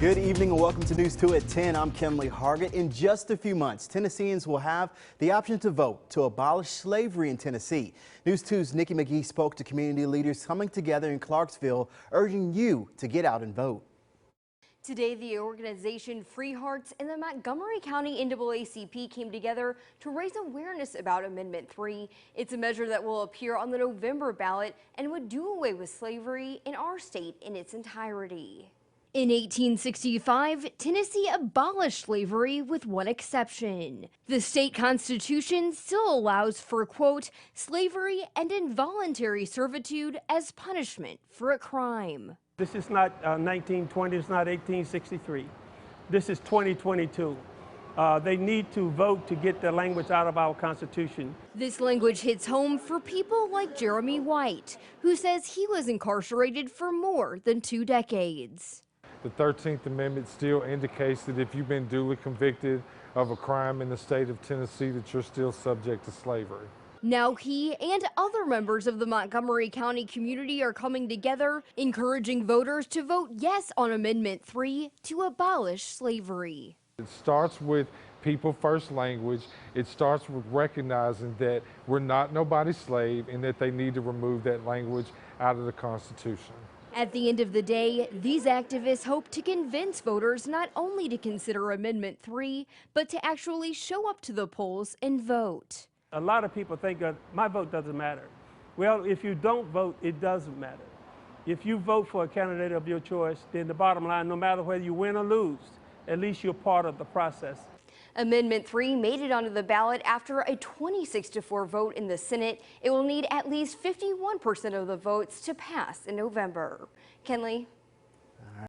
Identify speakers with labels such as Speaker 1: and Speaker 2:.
Speaker 1: Good evening and welcome to News 2 at 10. I'm Kenley Hargett. In just a few months, Tennesseans will have the option to vote to abolish slavery in Tennessee. News 2's Nikki McGee spoke to community leaders coming together in Clarksville, urging you to get out and vote.
Speaker 2: Today, the organization Free Hearts and the Montgomery County NAACP came together to raise awareness about Amendment 3. It's a measure that will appear on the November ballot and would do away with slavery in our state in its entirety. In 1865, Tennessee abolished slavery with one exception. The state constitution still allows for, quote, slavery and involuntary servitude as punishment for a crime.
Speaker 3: This is not 1920, it's not 1863. This is 2022. They need to vote to get the language out of our Constitution.
Speaker 2: This language hits home for people like Jeremy White, who says he was incarcerated for more than 2 decades.
Speaker 4: The 13th Amendment still indicates that if you've been duly convicted of a crime in the state of Tennessee, that you're still subject to slavery.
Speaker 2: Now he and other members of the Montgomery County community are coming together, encouraging voters to vote yes on Amendment 3 to abolish slavery.
Speaker 4: It starts with people first language. It starts with recognizing that we're not nobody's slave and that they need to remove that language out of the Constitution.
Speaker 2: At the end of the day, these activists hope to convince voters not only to consider Amendment 3, but to actually show up to the polls and vote.
Speaker 3: A lot of people think my vote doesn't matter. Well, if you don't vote, it doesn't matter. If you vote for a candidate of your choice, then the bottom line, no matter whether you win or lose, at least you're part of the process.
Speaker 2: Amendment 3 made it onto the ballot after a 26-4 vote in the Senate. It will need at least 51% of the votes to pass in November. Kenley?